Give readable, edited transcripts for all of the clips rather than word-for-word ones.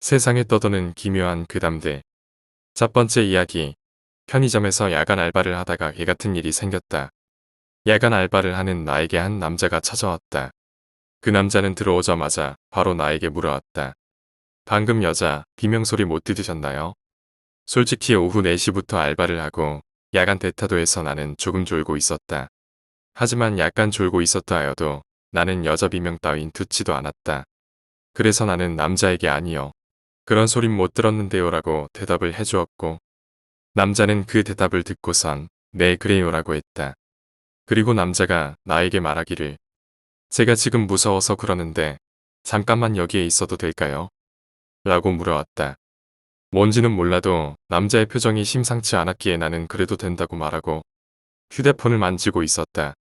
세상에 떠도는 기묘한 괴담들. 첫 번째 이야기. 편의점에서 야간 알바를 하다가 개 같은 일이 생겼다. 야간 알바를 하는 나에게 한 남자가 찾아왔다. 그 남자는 들어오자마자 바로 나에게 물어왔다. 방금 여자 비명소리 못 들으셨나요? 솔직히 오후 4시부터 알바를 하고 야간 대타도에서 나는 조금 졸고 있었다. 하지만 약간 졸고 있었다 하여도 나는 여자 비명 따윈 듣지도 않았다. 그래서 나는 남자에게 아니요. 그런 소린 못 들었는데요 라고 대답을 해주었고, 남자는 그 대답을 듣고선 네 그래요라고 했다. 그리고 남자가 나에게 말하기를, 제가 지금 무서워서 그러는데 잠깐만 여기에 있어도 될까요? 라고 물어왔다. 뭔지는 몰라도 남자의 표정이 심상치 않았기에 나는 그래도 된다고 말하고 휴대폰을 만지고 있었다.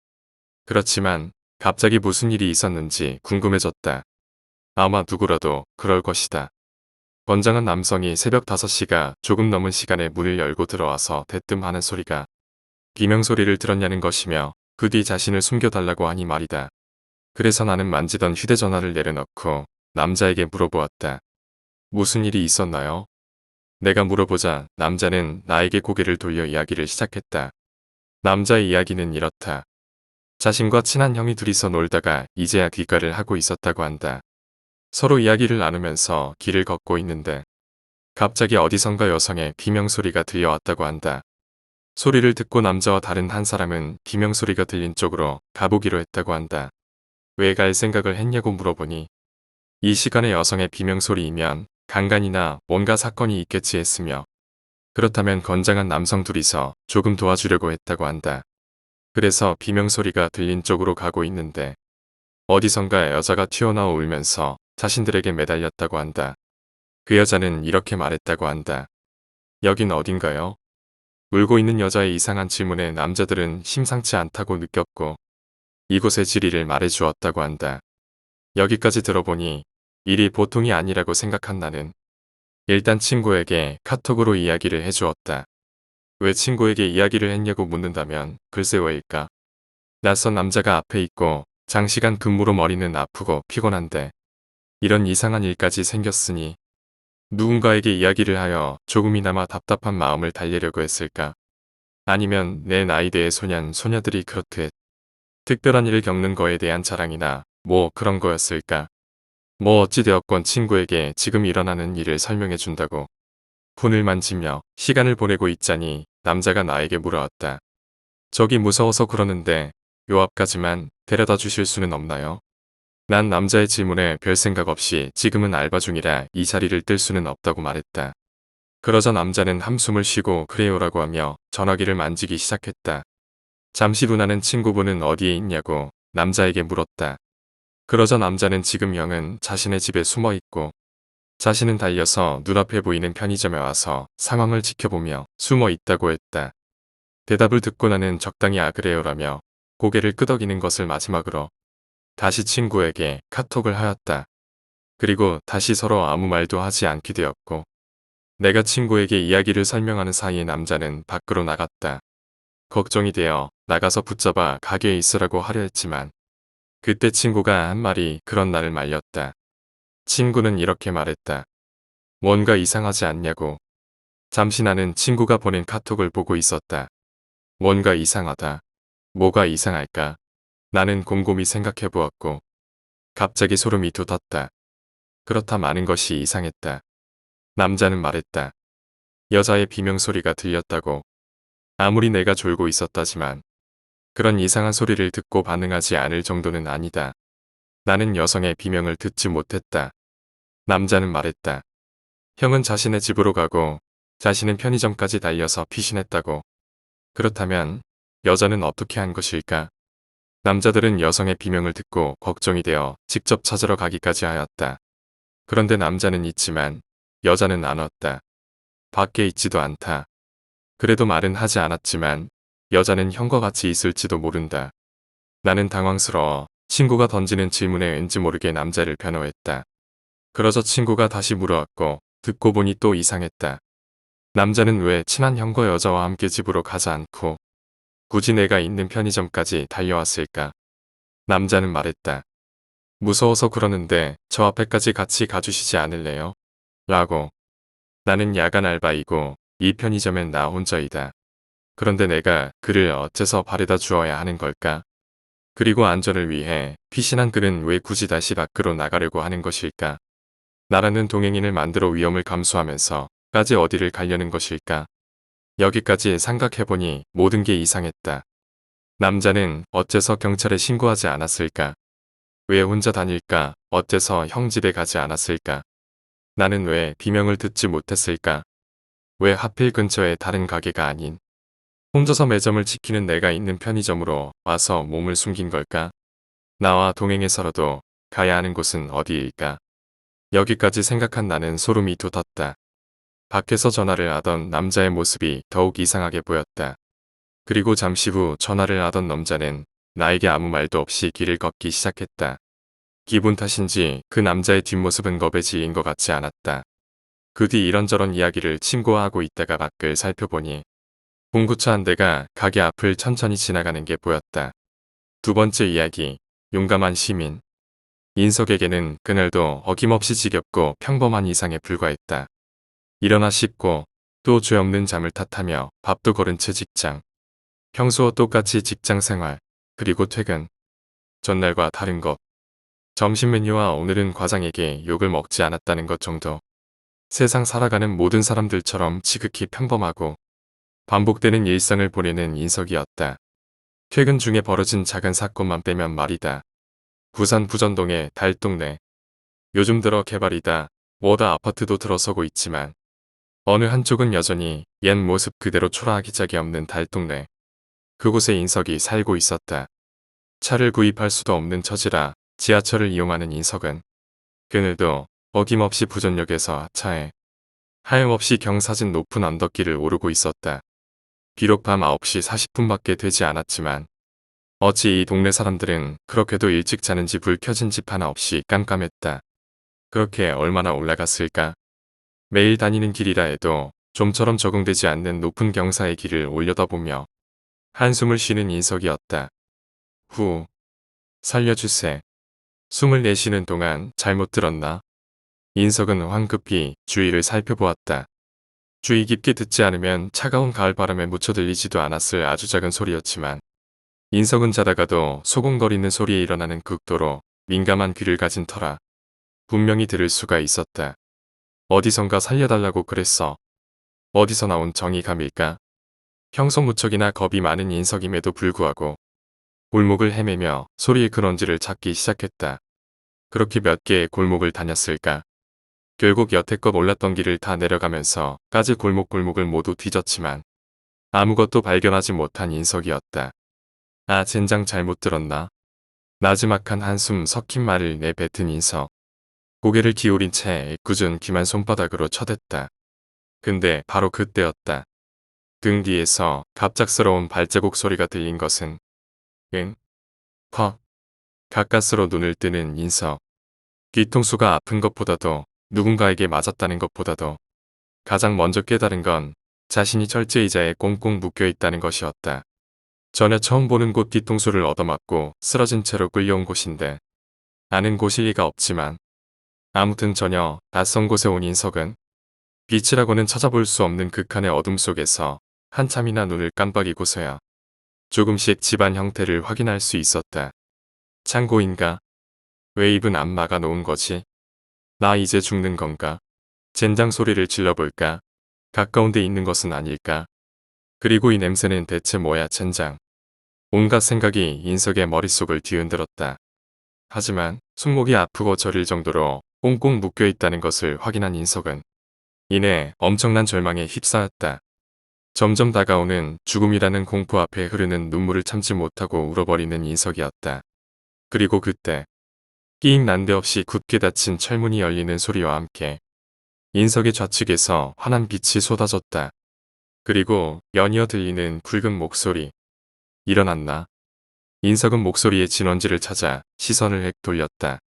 그렇지만 갑자기 무슨 일이 있었는지 궁금해졌다. 아마 누구라도 그럴 것이다. 건장한 남성이 새벽 5시가 조금 넘은 시간에 문을 열고 들어와서 대뜸 하는 소리가 비명소리를 들었냐는 것이며 그 뒤 자신을 숨겨달라고 하니 말이다. 그래서 나는 만지던 휴대전화를 내려놓고 남자에게 물어보았다. 무슨 일이 있었나요? 내가 물어보자 남자는 나에게 고개를 돌려 이야기를 시작했다. 남자의 이야기는 이렇다. 자신과 친한 형이 둘이서 놀다가 이제야 귀가를 하고 있었다고 한다. 서로 이야기를 나누면서 길을 걷고 있는데 갑자기 어디선가 여성의 비명소리가 들려왔다고 한다. 소리를 듣고 남자와 다른 한 사람은 비명소리가 들린 쪽으로 가보기로 했다고 한다. 왜 갈 생각을 했냐고 물어보니 이 시간에 여성의 비명소리이면 강간이나 뭔가 사건이 있겠지 했으며 그렇다면 건장한 남성 둘이서 조금 도와주려고 했다고 한다. 그래서 비명소리가 들린 쪽으로 가고 있는데 어디선가 여자가 튀어나와 울면서 자신들에게 매달렸다고 한다. 그 여자는 이렇게 말했다고 한다. 여긴 어딘가요? 울고 있는 여자의 이상한 질문에 남자들은 심상치 않다고 느꼈고 이곳의 지리를 말해주었다고 한다. 여기까지 들어보니 일이 보통이 아니라고 생각한 나는 일단 친구에게 카톡으로 이야기를 해주었다. 왜 친구에게 이야기를 했냐고 묻는다면 글쎄 왜일까? 낯선 남자가 앞에 있고 장시간 근무로 머리는 아프고 피곤한데 이런 이상한 일까지 생겼으니 누군가에게 이야기를 하여 조금이나마 답답한 마음을 달래려고 했을까? 아니면 내 나이대의 소년, 소녀들이 그렇듯 특별한 일을 겪는 거에 대한 자랑이나 뭐 그런 거였을까? 뭐 어찌되었건 친구에게 지금 일어나는 일을 설명해 준다고 폰을 만지며 시간을 보내고 있자니 남자가 나에게 물어왔다. 저기 무서워서 그러는데 요 앞까지만 데려다 주실 수는 없나요? 난 남자의 질문에 별 생각 없이 지금은 알바 중이라 이 자리를 뜰 수는 없다고 말했다. 그러자 남자는 한숨을 쉬고 그래요라고 하며 전화기를 만지기 시작했다. 잠시 후 나는 친구분은 어디에 있냐고 남자에게 물었다. 그러자 남자는 지금 형은 자신의 집에 숨어 있고 자신은 달려서 눈앞에 보이는 편의점에 와서 상황을 지켜보며 숨어 있다고 했다. 대답을 듣고 나는 적당히 그래요라며 고개를 끄덕이는 것을 마지막으로 다시 친구에게 카톡을 하였다. 그리고 다시 서로 아무 말도 하지 않게 되었고 내가 친구에게 이야기를 설명하는 사이에 남자는 밖으로 나갔다. 걱정이 되어 나가서 붙잡아 가게에 있으라고 하려 했지만 그때 친구가 한 말이 그런 나를 말렸다. 친구는 이렇게 말했다. 뭔가 이상하지 않냐고. 잠시 나는 친구가 보낸 카톡을 보고 있었다. 뭔가 이상하다. 뭐가 이상할까? 나는 곰곰이 생각해 보았고 갑자기 소름이 돋았다. 그렇다 많은 것이 이상했다. 남자는 말했다. 여자의 비명소리가 들렸다고. 아무리 내가 졸고 있었다지만 그런 이상한 소리를 듣고 반응하지 않을 정도는 아니다. 나는 여성의 비명을 듣지 못했다. 남자는 말했다. 형은 자신의 집으로 가고 자신은 편의점까지 달려서 피신했다고. 그렇다면 여자는 어떻게 한 것일까? 남자들은 여성의 비명을 듣고 걱정이 되어 직접 찾으러 가기까지 하였다. 그런데 남자는 있지만 여자는 안 왔다. 밖에 있지도 않다. 그래도 말은 하지 않았지만 여자는 형과 같이 있을지도 모른다. 나는 당황스러워 친구가 던지는 질문에 왠지 모르게 남자를 변호했다. 그러자 친구가 다시 물어왔고 듣고 보니 또 이상했다. 남자는 왜 친한 형과 여자와 함께 집으로 가지 않고 굳이 내가 있는 편의점까지 달려왔을까? 남자는 말했다. 무서워서 그러는데 저 앞에까지 같이 가주시지 않을래요? 라고. 나는 야간 알바이고 이 편의점엔 나 혼자이다. 그런데 내가 그를 어째서 바래다 주어야 하는 걸까? 그리고 안전을 위해 피신한 그는 왜 굳이 다시 밖으로 나가려고 하는 것일까? 나라는 동행인을 만들어 위험을 감수하면서까지 어디를 가려는 것일까? 여기까지 생각해보니 모든 게 이상했다. 남자는 어째서 경찰에 신고하지 않았을까? 왜 혼자 다닐까? 어째서 형 집에 가지 않았을까? 나는 왜 비명을 듣지 못했을까? 왜 하필 근처에 다른 가게가 아닌 혼자서 매점을 지키는 내가 있는 편의점으로 와서 몸을 숨긴 걸까? 나와 동행해서라도 가야 하는 곳은 어디일까? 여기까지 생각한 나는 소름이 돋았다. 밖에서 전화를 하던 남자의 모습이 더욱 이상하게 보였다. 그리고 잠시 후 전화를 하던 남자는 나에게 아무 말도 없이 길을 걷기 시작했다. 기분 탓인지 그 남자의 뒷모습은 겁에 질린 것 같지 않았다. 그 뒤 이런저런 이야기를 친구와 하고 있다가 밖을 살펴보니 봉구차 한 대가 가게 앞을 천천히 지나가는 게 보였다. 두 번째 이야기, 용감한 시민. 인석에게는 그날도 어김없이 지겹고 평범한 이상에 불과했다. 일어나 씻고 또 죄 없는 잠을 탓하며 밥도 거른 채 직장. 평소와 똑같이 직장 생활, 그리고 퇴근. 전날과 다른 것. 점심 메뉴와 오늘은 과장에게 욕을 먹지 않았다는 것 정도. 세상 살아가는 모든 사람들처럼 지극히 평범하고 반복되는 일상을 보내는 인석이었다. 퇴근 중에 벌어진 작은 사건만 빼면 말이다. 부산 부전동의 달동네. 요즘 들어 개발이다 뭐다 아파트도 들어서고 있지만 어느 한쪽은 여전히 옛 모습 그대로 초라하기 짝이 없는 달동네. 그곳에 인석이 살고 있었다. 차를 구입할 수도 없는 처지라 지하철을 이용하는 인석은 그늘도 어김없이 부전역에서 하차해 하염없이 경사진 높은 언덕길을 오르고 있었다. 비록 밤 9시 40분밖에 되지 않았지만 어찌 이 동네 사람들은 그렇게도 일찍 자는지 불 켜진 집 하나 없이 깜깜했다. 그렇게 얼마나 올라갔을까? 매일 다니는 길이라 해도 좀처럼 적응되지 않는 높은 경사의 길을 올려다보며 한숨을 쉬는 인석이었다. 후, 살려주세. 숨을 내쉬는 동안 잘못 들었나? 인석은 황급히 주위를 살펴보았다. 주의 깊게 듣지 않으면 차가운 가을바람에 묻혀 들리지도 않았을 아주 작은 소리였지만 인석은 자다가도 소곤거리는 소리에 일어나는 극도로 민감한 귀를 가진 터라 분명히 들을 수가 있었다. 어디선가 살려달라고 그랬어. 어디서 나온 정의감일까? 평소 무척이나 겁이 많은 인석임에도 불구하고 골목을 헤매며 소리의 근원지를 찾기 시작했다. 그렇게 몇 개의 골목을 다녔을까? 결국 여태껏 올랐던 길을 다 내려가면서까지 골목골목을 모두 뒤졌지만 아무것도 발견하지 못한 인석이었다. 아 젠장 잘못 들었나? 나지막한 한숨 섞인 말을 내뱉은 인석. 고개를 기울인 채 애꿎은 귀만 손바닥으로 쳐댔다. 근데 바로 그때였다. 등 뒤에서 갑작스러운 발자국 소리가 들린 것은 응? 퍽. 가까스로 눈을 뜨는 인석. 뒤통수가 아픈 것보다도 누군가에게 맞았다는 것보다도 가장 먼저 깨달은 건 자신이 철제의자에 꽁꽁 묶여 있다는 것이었다. 전혀 처음 보는 곳 뒤통수를 얻어맞고 쓰러진 채로 끌려온 곳인데 아는 곳일 리가 없지만 아무튼 전혀 낯선 곳에 온 인석은 빛이라고는 찾아볼 수 없는 극한의 어둠 속에서 한참이나 눈을 깜빡이고서야 조금씩 집안 형태를 확인할 수 있었다. 창고인가? 왜 입은 안 막아 놓은 거지? 나 이제 죽는 건가? 젠장 소리를 질러볼까? 가까운 데 있는 것은 아닐까? 그리고 이 냄새는 대체 뭐야 젠장. 온갖 생각이 인석의 머릿속을 뒤흔들었다. 하지만 손목이 아프고 저릴 정도로 꽁꽁 묶여 있다는 것을 확인한 인석은 이내 엄청난 절망에 휩싸였다. 점점 다가오는 죽음이라는 공포 앞에 흐르는 눈물을 참지 못하고 울어버리는 인석이었다. 그리고 그때 끼익 난데없이 굳게 닫힌 철문이 열리는 소리와 함께 인석의 좌측에서 환한 빛이 쏟아졌다. 그리고 연이어 들리는 굵은 목소리. 일어났나? 인석은 목소리의 진원지를 찾아 시선을 획 돌렸다.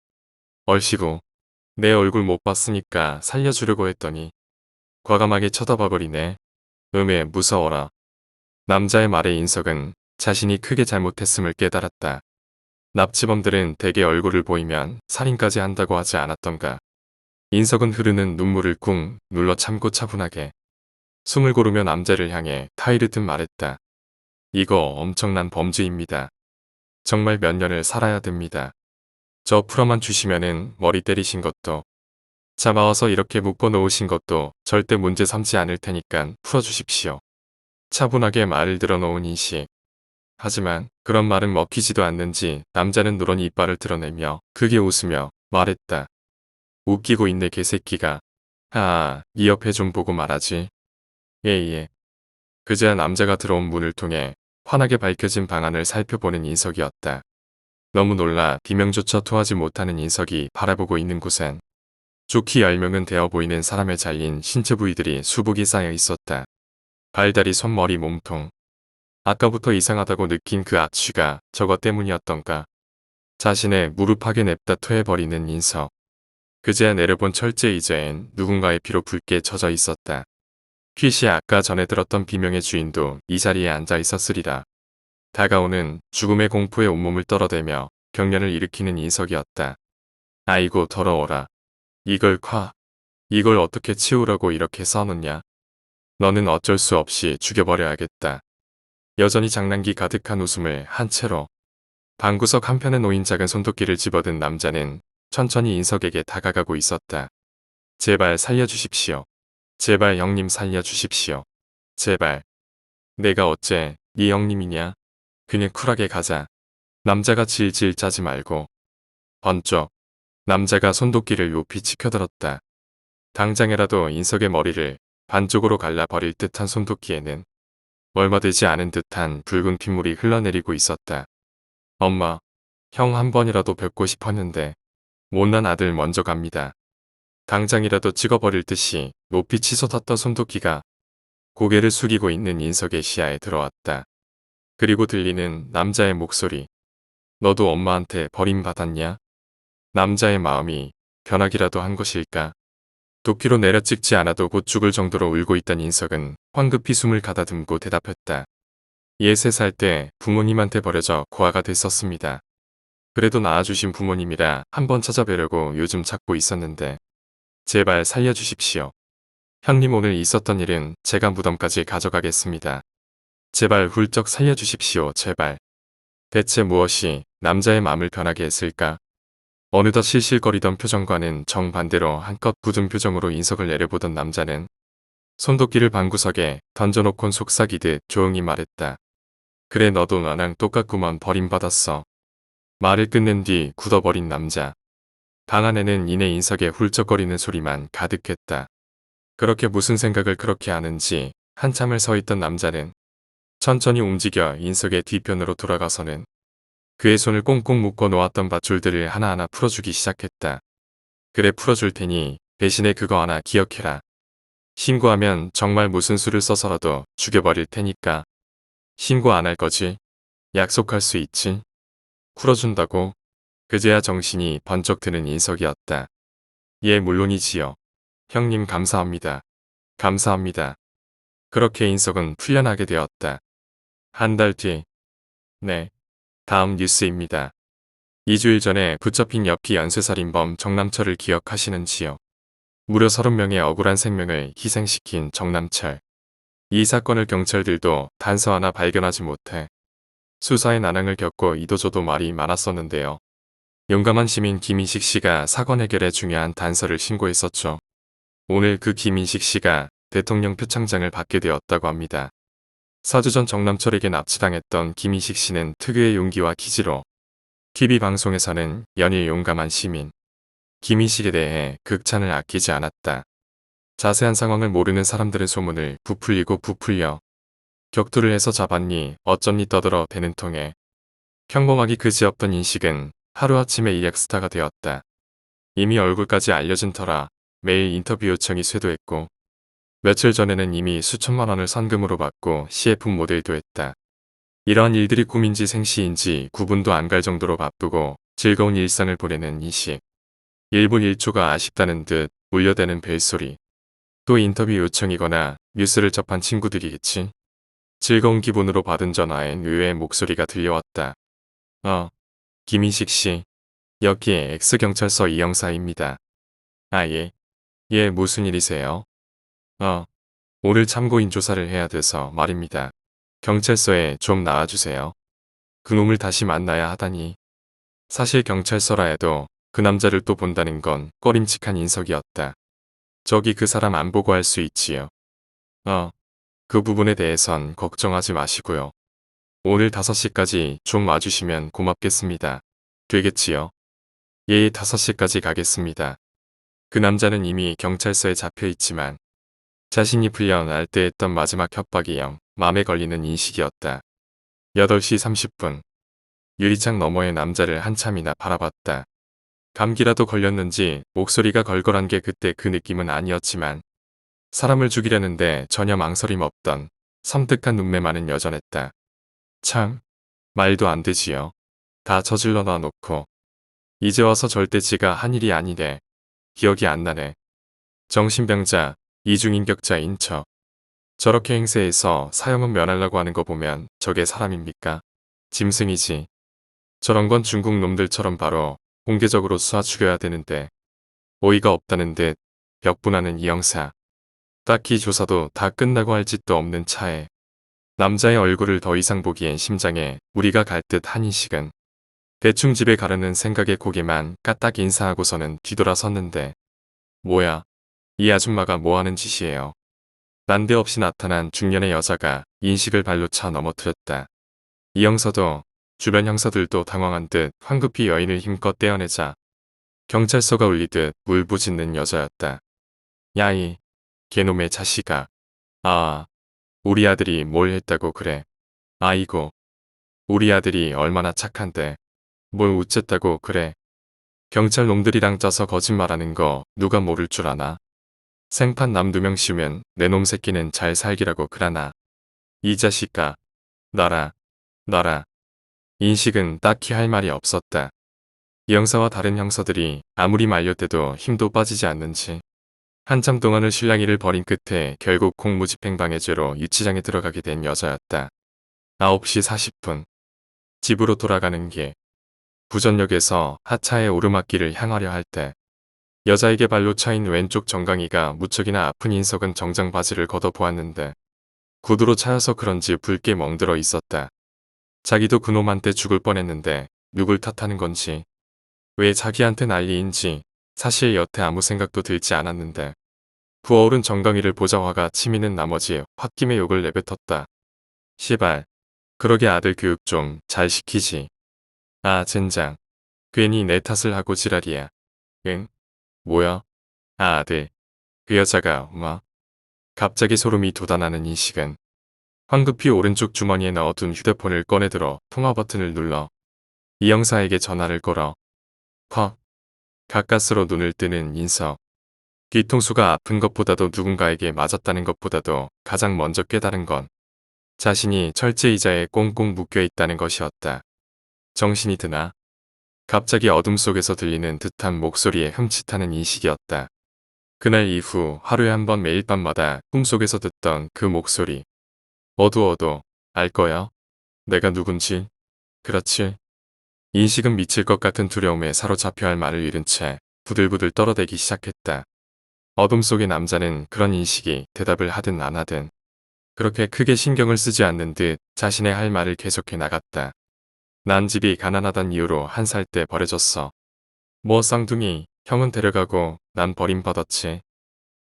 얼씨구. 내 얼굴 못 봤으니까 살려주려고 했더니 과감하게 쳐다봐버리네. 음에 무서워라. 남자의 말에 인석은 자신이 크게 잘못했음을 깨달았다. 납치범들은 대개 얼굴을 보이면 살인까지 한다고 하지 않았던가. 인석은 흐르는 눈물을 꾹 눌러 참고 차분하게 숨을 고르며 남자를 향해 타이르듯 말했다. 이거 엄청난 범죄입니다. 정말 몇 년을 살아야 됩니다. 저 풀어만 주시면은 머리 때리신 것도 잡아와서 이렇게 묶어 놓으신 것도 절대 문제 삼지 않을 테니까 풀어주십시오. 차분하게 말을 들어놓은 인식. 하지만 그런 말은 먹히지도 않는지 남자는 누런이 이빨을 드러내며 크게 웃으며 말했다. 웃기고 있네 개새끼가. 하아, 네 옆에 좀 보고 말하지. 예예. 그제야 남자가 들어온 문을 통해 환하게 밝혀진 방안을 살펴보는 인석이었다. 너무 놀라 비명조차 토하지 못하는 인석이 바라보고 있는 곳엔 좋게 10명은 되어 보이는 사람의 잘린 신체 부위들이 수북이 쌓여 있었다. 발다리, 손머리, 몸통. 아까부터 이상하다고 느낀 그 악취가 저것 때문이었던가. 자신의 무릎하게 냅다 토해버리는 인석. 그제야 내려본 철제 의자엔 누군가의 피로 붉게 젖어 있었다. 퀴시 아까 전에 들었던 비명의 주인도 이 자리에 앉아 있었으리라. 다가오는 죽음의 공포에 온몸을 떨어대며 경련을 일으키는 인석이었다. 아이고 더러워라. 이걸 어떻게 치우라고 이렇게 써놓냐. 너는 어쩔 수 없이 죽여버려야겠다. 여전히 장난기 가득한 웃음을 한 채로 방구석 한편에 놓인 작은 손도끼를 집어든 남자는 천천히 인석에게 다가가고 있었다. 제발 살려주십시오. 제발 형님 살려주십시오. 제발. 내가 어째 네 형님이냐. 그냥 쿨하게 가자. 남자가 질질 짜지 말고. 번쩍. 남자가 손도끼를 높이 치켜들었다. 당장이라도 인석의 머리를 반쪽으로 갈라버릴 듯한 손도끼에는 얼마 되지 않은 듯한 붉은 핏물이 흘러내리고 있었다. 엄마, 형 한 번이라도 뵙고 싶었는데 못난 아들 먼저 갑니다. 당장이라도 찍어버릴 듯이 높이 치솟았던 손도끼가 고개를 숙이고 있는 인석의 시야에 들어왔다. 그리고 들리는 남자의 목소리. 너도 엄마한테 버림받았냐? 남자의 마음이 변하기라도 한 것일까? 도끼로 내려찍지 않아도 곧 죽을 정도로 울고 있던 인석은 황급히 숨을 가다듬고 대답했다. 예, 3살 때 부모님한테 버려져 고아가 됐었습니다. 그래도 낳아주신 부모님이라 한번 찾아뵈려고 요즘 찾고 있었는데 제발 살려주십시오. 형님 오늘 있었던 일은 제가 무덤까지 가져가겠습니다. 제발 훌쩍 살려주십시오. 제발. 대체 무엇이 남자의 마음을 변하게 했을까? 어느덧 실실거리던 표정과는 정반대로 한껏 굳은 표정으로 인석을 내려보던 남자는 손도끼를 방구석에 던져놓곤 속삭이듯 조용히 말했다. 그래 너도 나랑 똑같구먼 버림받았어. 말을 끝낸 뒤 굳어버린 남자. 방 안에는 이내 인석의 훌쩍거리는 소리만 가득했다. 그렇게 무슨 생각을 그렇게 하는지 한참을 서 있던 남자는 천천히 움직여 인석의 뒤편으로 돌아가서는 그의 손을 꽁꽁 묶어 놓았던 밧줄들을 하나하나 풀어주기 시작했다. 그래 풀어줄 테니 대신에 그거 하나 기억해라. 신고하면 정말 무슨 수를 써서라도 죽여버릴 테니까. 신고 안 할 거지? 약속할 수 있지? 풀어준다고? 그제야 정신이 번쩍 드는 인석이었다. 예, 물론이지요. 형님 감사합니다. 감사합니다. 그렇게 인석은 풀려나게 되었다. 한 달 뒤. 네. 다음 뉴스입니다. 2주일 전에 붙잡힌 엽기 연쇄살인범 정남철을 기억하시는지요? 무려 30명의 억울한 생명을 희생시킨 정남철. 이 사건을 경찰들도 단서 하나 발견하지 못해 수사의 난항을 겪고 이도저도 말이 많았었는데요. 용감한 시민 김인식 씨가 사건 해결에 중요한 단서를 신고했었죠. 오늘 그 김인식 씨가 대통령 표창장을 받게 되었다고 합니다. 4주 전 정남철에게 납치당했던 김인식 씨는 특유의 용기와 기지로 TV방송에서는 연일 용감한 시민 김인식에 대해 극찬을 아끼지 않았다. 자세한 상황을 모르는 사람들의 소문을 부풀리고 부풀려 격투를 해서 잡았니 어쩌니 떠들어 배는 통해 평범하기 그지없던 인식은 하루아침에 이액스타가 되었다. 이미 얼굴까지 알려진 터라 매일 인터뷰 요청이 쇄도했고 며칠 전에는 이미 수천만 원을 선금으로 받고 CF 모델도 했다. 이러한 일들이 꿈인지 생시인지 구분도 안 갈 정도로 바쁘고 즐거운 일상을 보내는 인식. 1분 1초가 아쉽다는 듯 울려대는 벨소리. 또 인터뷰 요청이거나 뉴스를 접한 친구들이겠지. 즐거운 기분으로 받은 전화엔 의외의 목소리가 들려왔다. 김인식 씨. 여기에 X경찰서 이영사입니다. 아 예. 예, 무슨 일이세요? 어, 오늘 참고인 조사를 해야 돼서 말입니다. 경찰서에 좀 나와주세요. 그놈을 다시 만나야 하다니. 사실 경찰서라 해도 그 남자를 또 본다는 건 꺼림칙한 인석이었다. 저기 그 사람 안 보고 할 수 있지요. 어, 그 부분에 대해선 걱정하지 마시고요. 오늘 5시까지 좀 와주시면 고맙겠습니다. 되겠지요? 예, 5시까지 가겠습니다. 그 남자는 이미 경찰서에 잡혀 있지만 자신이 풀려날 때 했던 마지막 협박이 영 맘에 걸리는 인식이었다. 8시 30분. 유리창 너머의 남자를 한참이나 바라봤다. 감기라도 걸렸는지 목소리가 걸걸한 게 그때 그 느낌은 아니었지만 사람을 죽이려는데 전혀 망설임 없던 섬뜩한 눈매만은 여전했다. 참, 말도 안 되지요. 다 저질러 놔놓고 이제 와서 절대 지가 한 일이 아니래. 기억이 안 나네. 정신병자, 이중인격자인 척. 저렇게 행세해서 사형은 면하려고 하는 거 보면 저게 사람입니까? 짐승이지. 저런 건 중국 놈들처럼 바로 공개적으로 쏴 죽여야 되는데 어이가 없다는 듯 벽분하는 이 형사. 딱히 조사도 다 끝나고 할 짓도 없는 차에 남자의 얼굴을 더 이상 보기엔 심장에 우리가 갈 듯 한 인식은 대충 집에 가려는 생각에 고개만 까딱 인사하고서는 뒤돌아섰는데 뭐야, 이 아줌마가 뭐하는 짓이에요. 난데없이 나타난 중년의 여자가 인식을 발로 차 넘어뜨렸다. 이 형사도 주변 형사들도 당황한 듯 황급히 여인을 힘껏 떼어내자 경찰서가 울리듯 울부짖는 여자였다. 야이, 개놈의 자식아. 아, 우리 아들이 뭘 했다고 그래. 아이고, 우리 아들이 얼마나 착한데. 뭘 우쨌다고 그래. 경찰 놈들이랑 짜서 거짓말하는 거 누가 모를 줄 아나. 생판 남 2명 씌우면 내 놈 새끼는 잘 살기라고 그러나. 이 자식아. 놔라. 인식은 딱히 할 말이 없었다. 이 형사와 다른 형사들이 아무리 말려대도 힘도 빠지지 않는지 한참 동안을 실랑이를 벌인 끝에 결국 공무집행방해죄로 유치장에 들어가게 된 여자였다. 9시 40분. 집으로 돌아가는 길. 부전역에서 하차해 오르막길을 향하려 할 때 여자에게 발로 차인 왼쪽 정강이가 무척이나 아픈 인석은 정장 바지를 걷어보았는데 구두로 차여서 그런지 붉게 멍들어 있었다. 자기도 그놈한테 죽을 뻔했는데 누굴 탓하는 건지 왜 자기한테 난리인지 사실 여태 아무 생각도 들지 않았는데 부어오른 정강이를 보자 화가 치미는 나머지 홧김에 욕을 내뱉었다. 시발. 그러게 아들 교육 좀 잘 시키지. 아 젠장. 괜히 내 탓을 하고 지랄이야. 응? 뭐야? 아 아들. 그 여자가 뭐? 갑자기 소름이 돋아나는 인식은 황급히 오른쪽 주머니에 넣어둔 휴대폰을 꺼내들어 통화 버튼을 눌러 이 형사에게 전화를 걸어. 퍽. 가까스로 눈을 뜨는 인석. 뒤통수가 아픈 것보다도 누군가에게 맞았다는 것보다도 가장 먼저 깨달은 건 자신이 철제의자에 꽁꽁 묶여있다는 것이었다. 정신이 드나? 갑자기 어둠 속에서 들리는 듯한 목소리에 흠칫하는 인식이었다. 그날 이후 하루에 한 번 매일 밤마다 꿈속에서 듣던 그 목소리. 어두워도 알 거야? 내가 누군지? 그렇지. 인식은 미칠 것 같은 두려움에 사로잡혀 할 말을 잃은 채 부들부들 떨어대기 시작했다. 어둠 속의 남자는 그런 인식이 대답을 하든 안 하든 그렇게 크게 신경을 쓰지 않는 듯 자신의 할 말을 계속해 나갔다. 난 집이 가난하단 이유로 1살 때 버려졌어. 뭐 쌍둥이, 형은 데려가고 난 버림받았지.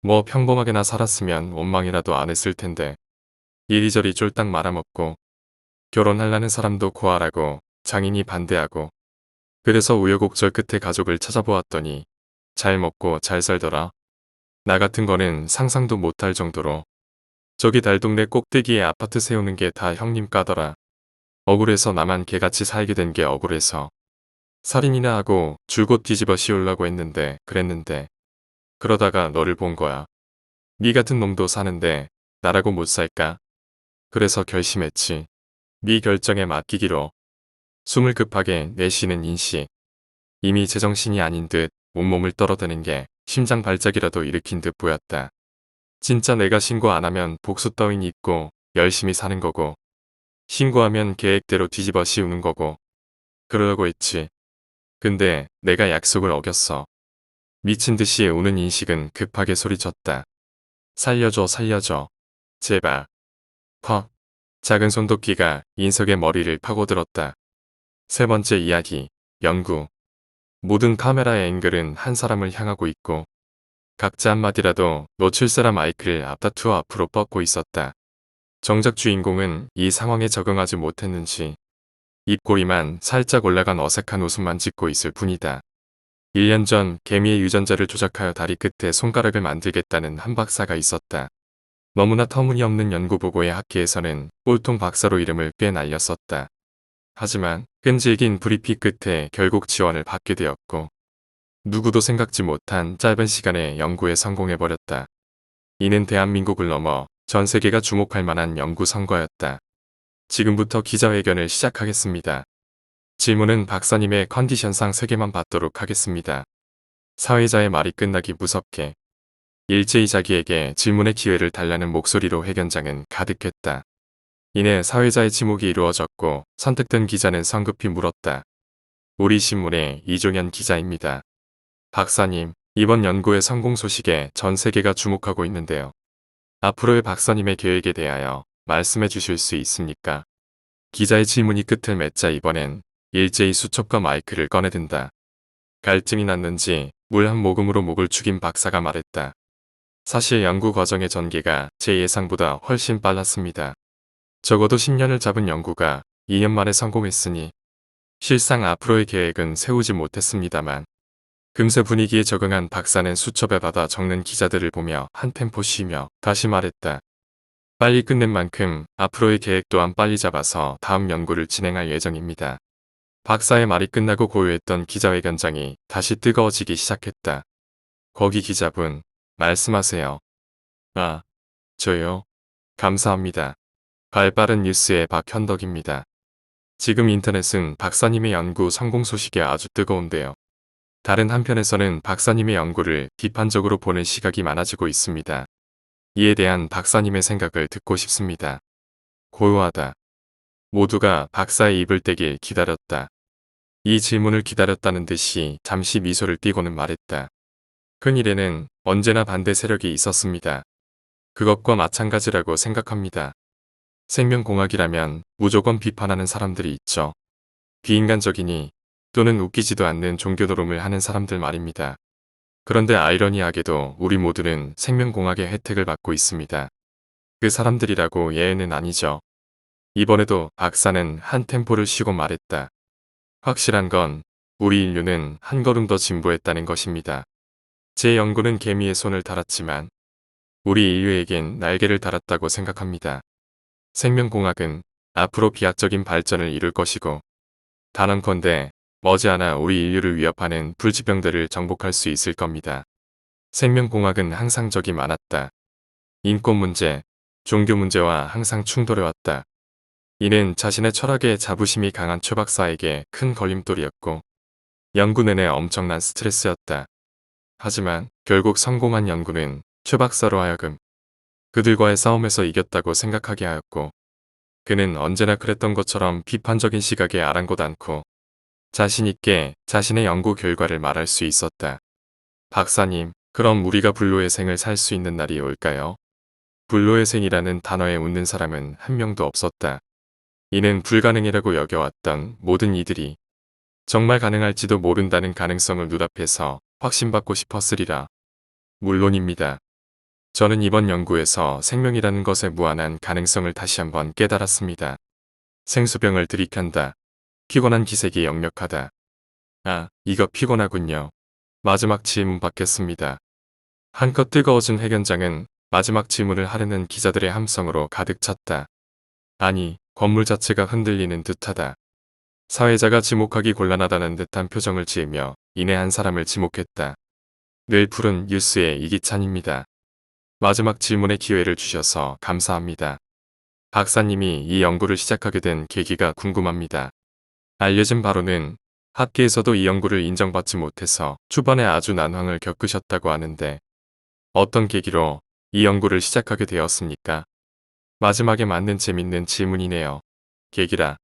뭐 평범하게나 살았으면 원망이라도 안 했을 텐데. 이리저리 쫄딱 말아먹고 결혼하려는 사람도 구하라고 장인이 반대하고 그래서 우여곡절 끝에 가족을 찾아보았더니 잘 먹고 잘 살더라. 나 같은 거는 상상도 못할 정도로 저기 달동네 꼭대기에 아파트 세우는 게 다 형님 까더라. 억울해서 나만 개같이 살게 된 게 억울해서 살인이나 하고 줄곧 뒤집어 씌우려고 했는데 그랬는데 그러다가 너를 본 거야. 네 같은 놈도 사는데 나라고 못 살까? 그래서 결심했지. 네 결정에 맡기기로. 숨을 급하게 내쉬는 인식. 이미 제정신이 아닌 듯 온몸을 떨어대는 게 심장 발작이라도 일으킨 듯 보였다. 진짜 내가 신고 안 하면 복수 따윈 있고 열심히 사는 거고 신고하면 계획대로 뒤집어 씌우는 거고 그러려고 했지. 근데 내가 약속을 어겼어. 미친 듯이 우는 인식은 급하게 소리쳤다. 살려줘, 살려줘. 제발. 퍽. 작은 손도끼가 인석의 머리를 파고들었다. 세 번째 이야기. 연구. 모든 카메라의 앵글은 한 사람을 향하고 있고 각자 한마디라도 놓칠 사람 마이크를 앞다투어 앞으로 뻗고 있었다. 정작 주인공은 이 상황에 적응하지 못했는지 입꼬리만 살짝 올라간 어색한 웃음만 짓고 있을 뿐이다. 1년 전 개미의 유전자를 조작하여 다리 끝에 손가락을 만들겠다는 한 박사가 있었다. 너무나 터무니없는 연구 보고에 학계에서는 꼴통 박사로 이름을 꽤 날렸었다. 하지만 끈질긴 브리핑 끝에 결국 지원을 받게 되었고 누구도 생각지 못한 짧은 시간에 연구에 성공해버렸다. 이는 대한민국을 넘어 전 세계가 주목할 만한 연구 성과였다. 지금부터 기자회견을 시작하겠습니다. 질문은 박사님의 컨디션상 3개만 받도록 하겠습니다. 사회자의 말이 끝나기 무섭게 일제히 자기에게 질문의 기회를 달라는 목소리로 회견장은 가득했다. 이내 사회자의 지목이 이루어졌고 선택된 기자는 성급히 물었다. 우리 신문의 이종현 기자입니다. 박사님, 이번 연구의 성공 소식에 전 세계가 주목하고 있는데요. 앞으로의 박사님의 계획에 대하여 말씀해 주실 수 있습니까? 기자의 질문이 끝을 맺자 이번엔 일제히 수첩과 마이크를 꺼내든다. 갈증이 났는지 물 한 모금으로 목을 축인 박사가 말했다. 사실 연구 과정의 전개가 제 예상보다 훨씬 빨랐습니다. 적어도 10년을 잡은 연구가 2년 만에 성공했으니 실상 앞으로의 계획은 세우지 못했습니다만 금세 분위기에 적응한 박사는 수첩에 받아 적는 기자들을 보며 한 템포 쉬며 다시 말했다. 빨리 끝낸 만큼 앞으로의 계획 또한 빨리 잡아서 다음 연구를 진행할 예정입니다. 박사의 말이 끝나고 고요했던 기자회견장이 다시 뜨거워지기 시작했다. 거기 기자분, 말씀하세요. 아, 저요? 감사합니다. 발빠른 뉴스의 박현덕입니다. 지금 인터넷은 박사님의 연구 성공 소식이 아주 뜨거운데요. 다른 한편에서는 박사님의 연구를 비판적으로 보는 시각이 많아지고 있습니다. 이에 대한 박사님의 생각을 듣고 싶습니다. 고요하다. 모두가 박사의 입을 떼길 기다렸다. 이 질문을 기다렸다는 듯이 잠시 미소를 띠고는 말했다. 큰일에는 언제나 반대 세력이 있었습니다. 그것과 마찬가지라고 생각합니다. 생명공학이라면 무조건 비판하는 사람들이 있죠. 비인간적이니 또는 웃기지도 않는 종교 노름을 하는 사람들 말입니다. 그런데 아이러니하게도 우리 모두는 생명공학의 혜택을 받고 있습니다. 그 사람들이라고 예외는 아니죠. 이번에도 박사는 한 템포를 쉬고 말했다. 확실한 건 우리 인류는 한 걸음 더 진보했다는 것입니다. 제 연구는 개미의 손을 달았지만 우리 인류에겐 날개를 달았다고 생각합니다. 생명공학은 앞으로 비약적인 발전을 이룰 것이고 단언컨대 머지않아 우리 인류를 위협하는 불치병들을 정복할 수 있을 겁니다. 생명공학은 항상 적이 많았다. 인권 문제, 종교 문제와 항상 충돌해왔다. 이는 자신의 철학에 자부심이 강한 최 박사에게 큰 걸림돌이었고 연구 내내 엄청난 스트레스였다. 하지만 결국 성공한 연구는 최 박사로 하여금 그들과의 싸움에서 이겼다고 생각하게 하였고 그는 언제나 그랬던 것처럼 비판적인 시각에 아랑곳 않고 자신있게 자신의 연구 결과를 말할 수 있었다. 박사님, 그럼 우리가 불로의 생을 살 수 있는 날이 올까요? 불로의 생이라는 단어에 웃는 사람은 한 명도 없었다. 이는 불가능이라고 여겨왔던 모든 이들이 정말 가능할지도 모른다는 가능성을 눈앞에서 확신받고 싶었으리라. 물론입니다. 저는 이번 연구에서 생명이라는 것의 무한한 가능성을 다시 한번 깨달았습니다. 생수병을 들이켠다. 피곤한 기색이 역력하다. 아, 이거 피곤하군요. 마지막 질문 받겠습니다. 한껏 뜨거워진 회견장은 마지막 질문을 하려는 기자들의 함성으로 가득 찼다. 아니, 건물 자체가 흔들리는 듯하다. 사회자가 지목하기 곤란하다는 듯한 표정을 지으며 이내 한 사람을 지목했다. 늘 푸른 뉴스의 이기찬입니다. 마지막 질문의 기회를 주셔서 감사합니다. 박사님이 이 연구를 시작하게 된 계기가 궁금합니다. 알려진 바로는 학계에서도 이 연구를 인정받지 못해서 초반에 아주 난황을 겪으셨다고 하는데 어떤 계기로 이 연구를 시작하게 되었습니까? 마지막에 맞는 재밌는 질문이네요. 계기라.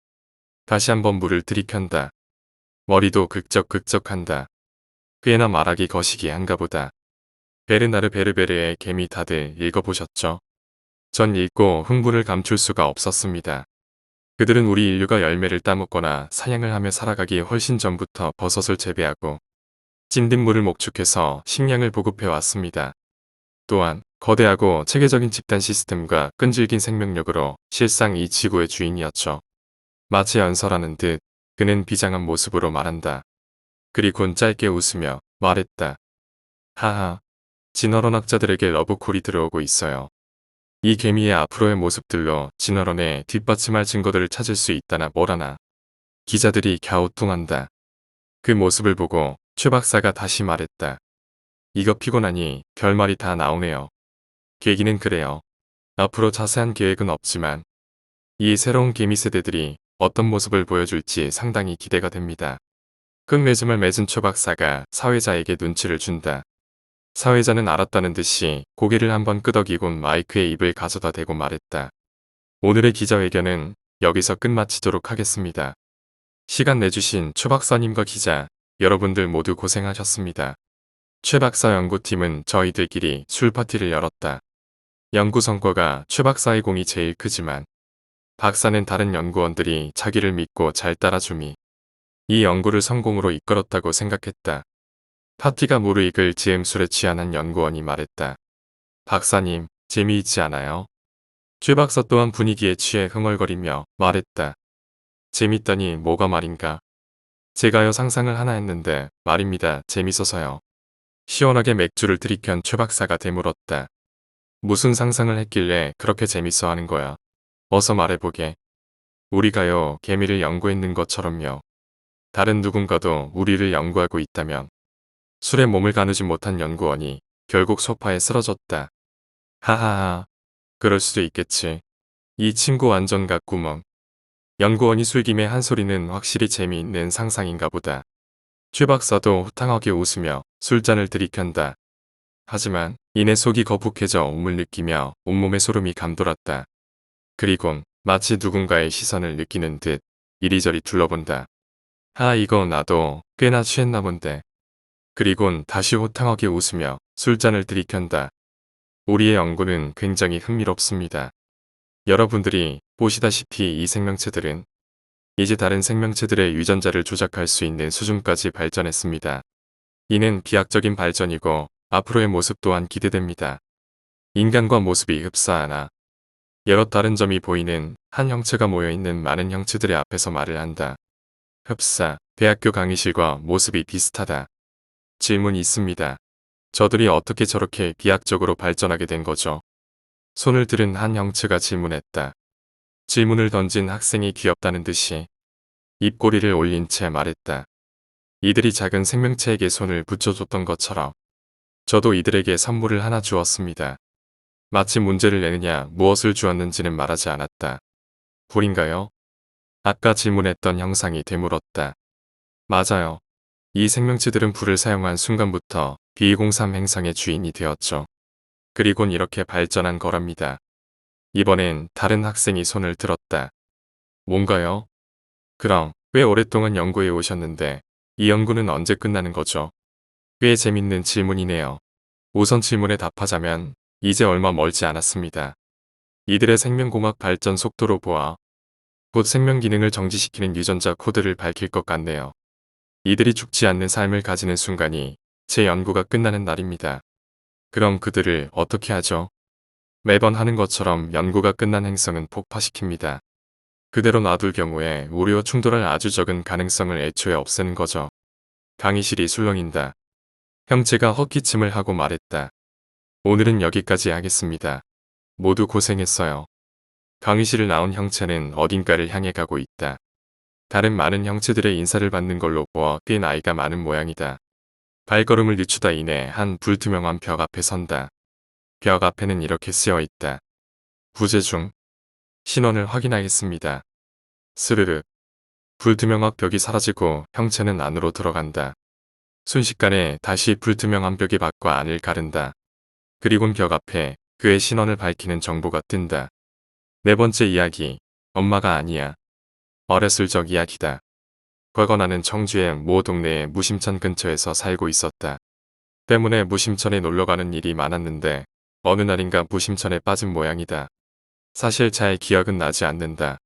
다시 한번 물을 들이켠다. 머리도 극적극적한다. 꽤나 말하기 거시기 한가 보다. 베르나르 베르베르의 개미 다들 읽어보셨죠? 전 읽고 흥분을 감출 수가 없었습니다. 그들은 우리 인류가 열매를 따먹거나 사냥을 하며 살아가기 훨씬 전부터 버섯을 재배하고 찐딧물을 목축해서 식량을 보급해 왔습니다. 또한 거대하고 체계적인 집단 시스템과 끈질긴 생명력으로 실상 이 지구의 주인이었죠. 마치 연설하는 듯 그는 비장한 모습으로 말한다. 그리곤 짧게 웃으며 말했다. 하하, 진화론학자들에게 러브콜이 들어오고 있어요. 이 개미의 앞으로의 모습들로 진화론에 뒷받침할 증거들을 찾을 수 있다나 뭐라나. 기자들이 갸우뚱한다. 그 모습을 보고 최 박사가 다시 말했다. 이거 피곤하니 별말이 다 나오네요. 계기는 그래요. 앞으로 자세한 계획은 없지만 이 새로운 개미 세대들이 어떤 모습을 보여줄지 상당히 기대가 됩니다. 끝맺음을 맺은 최 박사가 사회자에게 눈치를 준다. 사회자는 알았다는 듯이 고개를 한번 끄덕이곤 마이크에 입을 가져다 대고 말했다. 오늘의 기자회견은 여기서 끝마치도록 하겠습니다. 시간 내주신 최 박사님과 기자, 여러분들 모두 고생하셨습니다. 최 박사 연구팀은 저희들끼리 술 파티를 열었다. 연구 성과가 최 박사의 공이 제일 크지만 박사는 다른 연구원들이 자기를 믿고 잘 따라줌이 이 연구를 성공으로 이끌었다고 생각했다. 파티가 무르익을 즈음 술에 취한 한 연구원이 말했다. 박사님, 재미있지 않아요? 최 박사 또한 분위기에 취해 흥얼거리며 말했다. 재밌다니 뭐가 말인가? 제가요 상상을 하나 했는데 말입니다. 재밌어서요. 시원하게 맥주를 들이켠 최 박사가 되물었다. 무슨 상상을 했길래 그렇게 재밌어 하는 거야? 어서 말해보게. 우리가요 개미를 연구했는 것처럼요. 다른 누군가도 우리를 연구하고 있다면 술에 몸을 가누지 못한 연구원이 결국 소파에 쓰러졌다. 하하하. 그럴 수도 있겠지. 이 친구 완전 같구먼. 연구원이 술김에 한 소리는 확실히 재미있는 상상인가 보다. 최 박사도 호탕하게 웃으며 술잔을 들이켠다. 하지만 이내 속이 거북해져 온물 느끼며 온몸에 소름이 감돌았다. 그리곤 마치 누군가의 시선을 느끼는 듯 이리저리 둘러본다. 이거 나도 꽤나 취했나 본데. 그리곤 다시 호탕하게 웃으며 술잔을 들이켠다. 우리의 연구는 굉장히 흥미롭습니다. 여러분들이 보시다시피 이 생명체들은 이제 다른 생명체들의 유전자를 조작할 수 있는 수준까지 발전했습니다. 이는 비약적인 발전이고 앞으로의 모습 또한 기대됩니다. 인간과 모습이 흡사하나 여러 다른 점이 보이는 한 형체가 모여있는 많은 형체들의 앞에서 말을 한다. 흡사, 대학교 강의실과 모습이 비슷하다. 질문이 있습니다. 저들이 어떻게 저렇게 비약적으로 발전하게 된 거죠? 손을 들은 한 형체가 질문했다. 질문을 던진 학생이 귀엽다는 듯이 입꼬리를 올린 채 말했다. 이들이 작은 생명체에게 손을 붙여줬던 것처럼 저도 이들에게 선물을 하나 주었습니다. 마치 문제를 내느냐 무엇을 주었는지는 말하지 않았다. 불인가요? 아까 질문했던 형상이 되물었다. 맞아요. 이 생명체들은 불을 사용한 순간부터 B203 행성의 주인이 되었죠. 그리곤 이렇게 발전한 거랍니다. 이번엔 다른 학생이 손을 들었다. 뭔가요? 그럼 꽤 오랫동안 연구해 오셨는데 이 연구는 언제 끝나는 거죠? 꽤 재밌는 질문이네요. 우선 질문에 답하자면 이제 얼마 멀지 않았습니다. 이들의 생명공학 발전 속도로 보아 곧 생명 기능을 정지시키는 유전자 코드를 밝힐 것 같네요. 이들이 죽지 않는 삶을 가지는 순간이 제 연구가 끝나는 날입니다. 그럼 그들을 어떻게 하죠? 매번 하는 것처럼 연구가 끝난 행성은 폭파시킵니다. 그대로 놔둘 경우에 우리와 충돌할 아주 적은 가능성을 애초에 없애는 거죠. 강의실이 술렁인다. 형체가 헛기침을 하고 말했다. 오늘은 여기까지 하겠습니다. 모두 고생했어요. 강의실을 나온 형체는 어딘가를 향해 가고 있다. 다른 많은 형체들의 인사를 받는 걸로 보아 꽤 나이가 많은 모양이다. 발걸음을 늦추다 이내 한 불투명한 벽 앞에 선다. 벽 앞에는 이렇게 쓰여 있다. 부재 중. 신원을 확인하겠습니다. 스르르. 불투명한 벽이 사라지고 형체는 안으로 들어간다. 순식간에 다시 불투명한 벽이 밖과 안을 가른다. 그리곤 벽 앞에 그의 신원을 밝히는 정보가 뜬다. 네 번째 이야기. 엄마가 아니야. 어렸을 적 이야기다. 뻔하는 청주의 모 동네의 무심천 근처에서 살고 있었다. 때문에 무심천에 놀러가는 일이 많았는데 어느 날인가 무심천에 빠진 모양이다. 사실 잘 기억은 나지 않는다.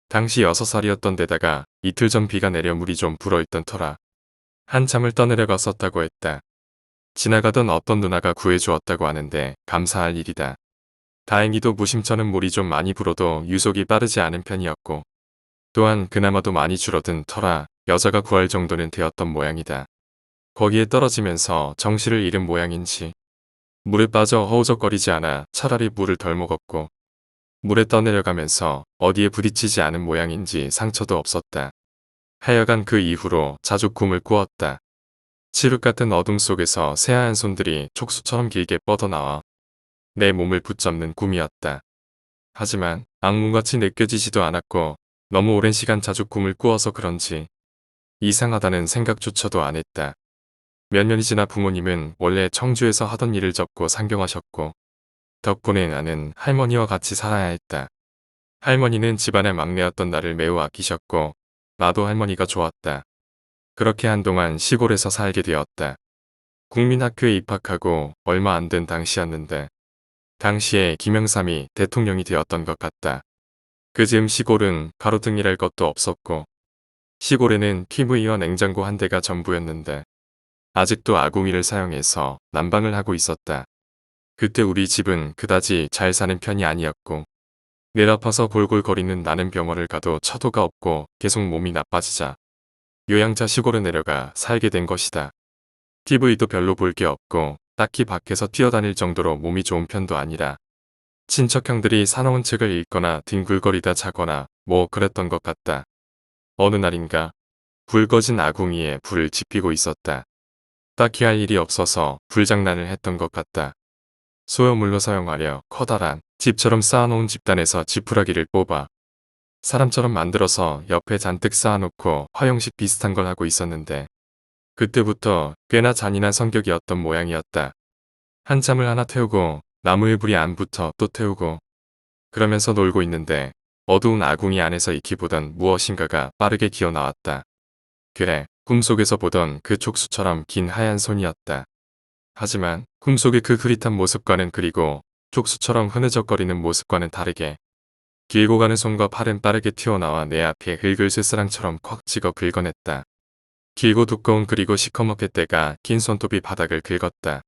당시 6살이었던 데다가 이틀 전 비가 내려 물이 좀 불어있던 터라 한참을 떠내려갔었다고 했다. 지나가던 어떤 누나가 구해주었다고 하는데 감사할 일이다. 다행히도 무심천은 물이 좀 많이 불어도 유속이 빠르지 않은 편이었고 또한 그나마도 많이 줄어든 터라 여자가 구할 정도는 되었던 모양이다. 거기에 떨어지면서 정신을 잃은 모양인지 물에 빠져 허우적거리지 않아 차라리 물을 덜 먹었고 물에 떠내려가면서 어디에 부딪히지 않은 모양인지 상처도 없었다. 하여간 그 이후로 자주 꿈을 꾸었다. 칠흑 같은 어둠 속에서 새하얀 손들이 촉수처럼 길게 뻗어나와 내 몸을 붙잡는 꿈이었다. 하지만 악몽같이 느껴지지도 않았고 너무 오랜 시간 자주 꿈을 꾸어서 그런지 이상하다는 생각조차도 안 했다. 몇 년이 지나 부모님은 원래 청주에서 하던 일을 접고 상경하셨고 덕분에 나는 할머니와 같이 살아야 했다. 할머니는 집안의 막내였던 나를 매우 아끼셨고 나도 할머니가 좋았다. 그렇게 한동안 시골에서 살게 되었다. 국민학교에 입학하고 얼마 안 된 당시였는데 당시에 김영삼이 대통령이 되었던 것 같다. 그즈음 시골은 가로등이랄 것도 없었고 시골에는 TV와 냉장고 한 대가 전부였는데 아직도 아궁이를 사용해서 난방을 하고 있었다. 그때 우리 집은 그다지 잘 사는 편이 아니었고 늘 아파서 골골거리는 나는 병원을 가도 처도가 없고 계속 몸이 나빠지자 요양자 시골에 내려가 살게 된 것이다. TV도 별로 볼 게 없고 딱히 밖에서 뛰어다닐 정도로 몸이 좋은 편도 아니라 친척 형들이 사놓은 책을 읽거나 뒹굴거리다 자거나 뭐 그랬던 것 같다. 어느 날인가 불 꺼진 아궁이에 불을 지피고 있었다. 딱히 할 일이 없어서 불장난을 했던 것 같다. 소요물로 사용하려 커다란 집처럼 쌓아놓은 집단에서 지푸라기를 뽑아 사람처럼 만들어서 옆에 잔뜩 쌓아놓고 화형식 비슷한 걸 하고 있었는데 그때부터 꽤나 잔인한 성격이었던 모양이었다. 한참을 하나 태우고 나무에 불이 안 붙어 또 태우고 그러면서 놀고 있는데 어두운 아궁이 안에서 익히보던 무엇인가가 빠르게 기어 나왔다. 그래, 꿈속에서 보던 그 촉수처럼 긴 하얀 손이었다. 하지만 꿈속의 그 흐릿한 모습과는 그리고 촉수처럼 흐느적거리는 모습과는 다르게 길고 가는 손과 팔은 빠르게 튀어나와 내 앞에 흙을 쇠사랑처럼 콱 찍어 긁어냈다. 길고 두꺼운 그리고 시커멓게 때가 긴 손톱이 바닥을 긁었다.